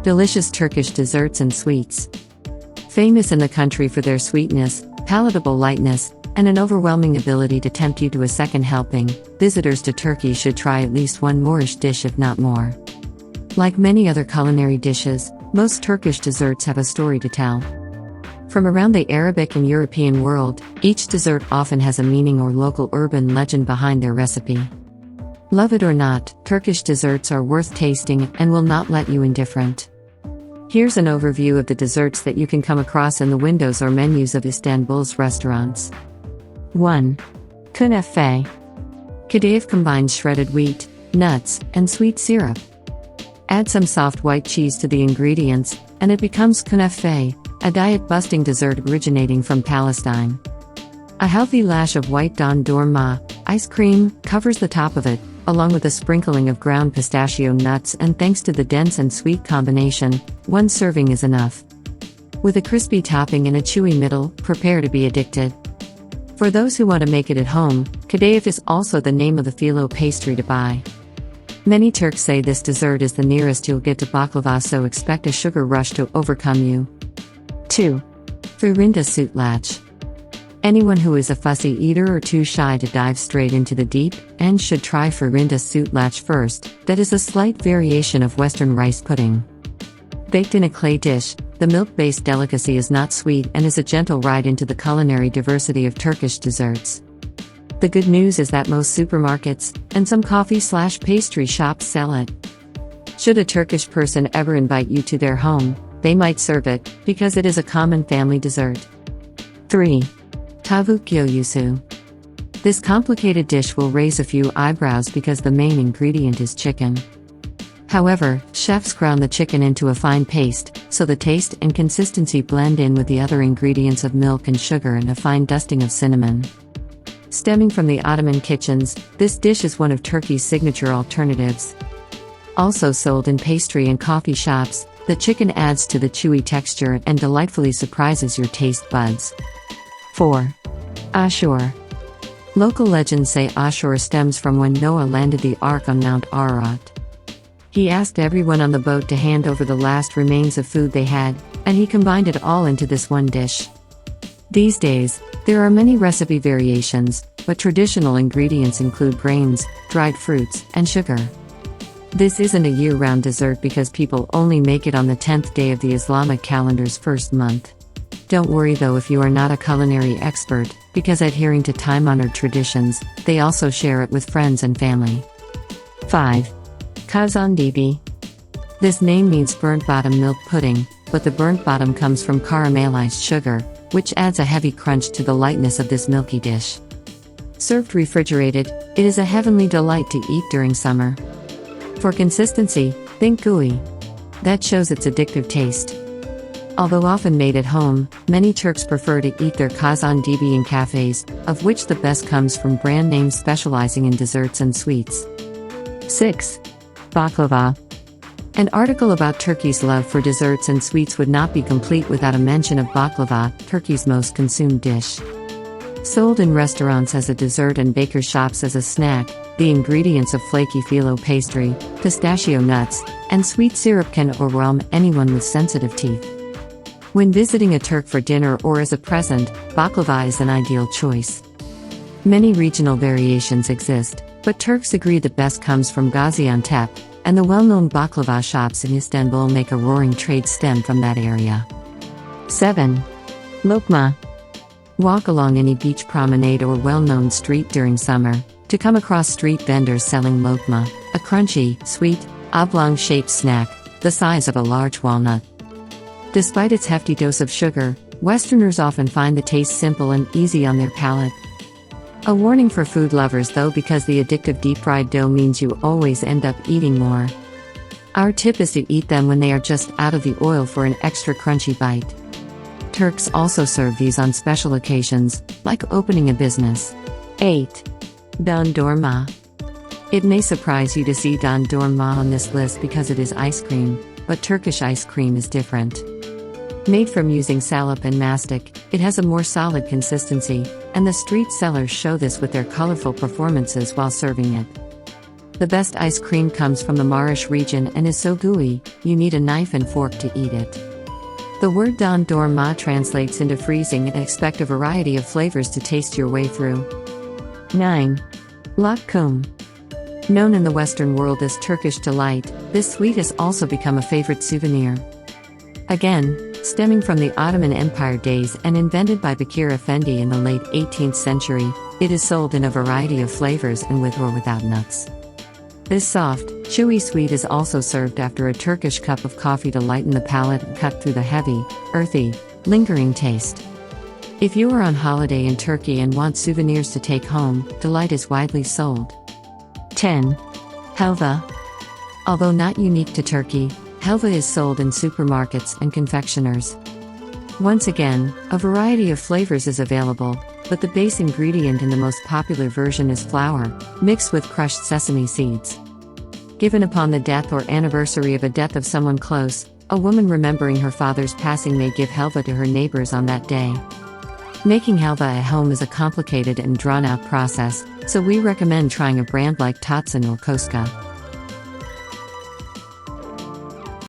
Delicious Turkish desserts and sweets. Famous in the country for their sweetness, palatable lightness, and an overwhelming ability to tempt you to a second helping, visitors to Turkey should try at least one Moorish dish if not more. Like many other culinary dishes, most Turkish desserts have a story to tell. From around the Arabic and European world, each dessert often has a meaning or local urban legend behind their recipe. Love it or not, Turkish desserts are worth tasting and will not let you indifferent. Here's an overview of the desserts that you can come across in the windows or menus of Istanbul's restaurants. 1. Kunefe. Kadayif combines shredded wheat, nuts, and sweet syrup. Add some soft white cheese to the ingredients, and it becomes kunafe, a diet-busting dessert originating from Palestine. A healthy lash of white dondurma, ice cream, covers the top of it, along with a sprinkling of ground pistachio nuts, and thanks to the dense and sweet combination, one serving is enough. With a crispy topping and a chewy middle, prepare to be addicted. For those who want to make it at home, kadayif is also the name of the phyllo pastry to buy. Many Turks say this dessert is the nearest you'll get to baklava, so expect a sugar rush to overcome you. 2. Firin sütlaç. Anyone who is a fussy eater or too shy to dive straight into the deep end should try Firin sütlaç first, that is a slight variation of Western rice pudding. Baked in a clay dish, the milk-based delicacy is not sweet and is a gentle ride into the culinary diversity of Turkish desserts. The good news is that most supermarkets, and some coffee/pastry shops sell it. Should a Turkish person ever invite you to their home, they might serve it, because it is a common family dessert. 3. Tavuk göğsü. This complicated dish will raise a few eyebrows because the main ingredient is chicken. However, chefs ground the chicken into a fine paste, so the taste and consistency blend in with the other ingredients of milk and sugar and a fine dusting of cinnamon. Stemming from the Ottoman kitchens, this dish is one of Turkey's signature alternatives. Also sold in pastry and coffee shops, the chicken adds to the chewy texture and delightfully surprises your taste buds. 4. Ashur. Local legends say Ashur stems from when Noah landed the Ark on Mount Ararat. He asked everyone on the boat to hand over the last remains of food they had, and he combined it all into this one dish. These days, there are many recipe variations, but traditional ingredients include grains, dried fruits, and sugar. This isn't a year-round dessert because people only make it on the 10th day of the Islamic calendar's first month. Don't worry though if you are not a culinary expert, because adhering to time-honored traditions, they also share it with friends and family. 5. Kazandibi. This name means burnt bottom milk pudding, but the burnt bottom comes from caramelized sugar, which adds a heavy crunch to the lightness of this milky dish. Served refrigerated, it is a heavenly delight to eat during summer. For consistency, think gooey. That shows its addictive taste. Although often made at home, many Turks prefer to eat their Kazandibi in cafes, of which the best comes from brand names specializing in desserts and sweets. 6. Baklava. An article about Turkey's love for desserts and sweets would not be complete without a mention of baklava, Turkey's most consumed dish. Sold in restaurants as a dessert and baker shops as a snack, the ingredients of flaky phyllo pastry, pistachio nuts, and sweet syrup can overwhelm anyone with sensitive teeth. When visiting a Turk for dinner or as a present, baklava is an ideal choice. Many regional variations exist, but Turks agree the best comes from Gaziantep, and the well-known baklava shops in Istanbul make a roaring trade stem from that area. 7. Lokma. Walk along any beach promenade or well-known street during summer to come across street vendors selling lokma, a crunchy, sweet, oblong-shaped snack, the size of a large walnut. Despite its hefty dose of sugar, Westerners often find the taste simple and easy on their palate. A warning for food lovers though, because the addictive deep-fried dough means you always end up eating more. Our tip is to eat them when they are just out of the oil for an extra crunchy bite. Turks also serve these on special occasions, like opening a business. 8. Dondurma. It may surprise you to see dondurma on this list because it is ice cream, but Turkish ice cream is different. Made from using salep and mastic, it has a more solid consistency, and the street sellers show this with their colorful performances while serving it. The best ice cream comes from the Marish region and is so gooey, you need a knife and fork to eat it. The word dondurma translates into freezing and expect a variety of flavors to taste your way through. 9. Lokum. Known in the Western world as Turkish delight, this sweet has also become a favorite souvenir. Again, stemming from the Ottoman Empire days and invented by Bakir Effendi in the late 18th century, it is sold in a variety of flavors and with or without nuts. This soft, chewy sweet is also served after a Turkish cup of coffee to lighten the palate and cut through the heavy, earthy, lingering taste. If you are on holiday in Turkey and want souvenirs to take home, delight is widely sold. 10. Halva. Although not unique to Turkey, Halva is sold in supermarkets and confectioners. Once again, a variety of flavors is available, but the base ingredient in the most popular version is flour, mixed with crushed sesame seeds. Given upon the death or anniversary of a death of someone close, a woman remembering her father's passing may give halva to her neighbors on that day. Making halva at home is a complicated and drawn-out process, so we recommend trying a brand like Tatsan or Koska.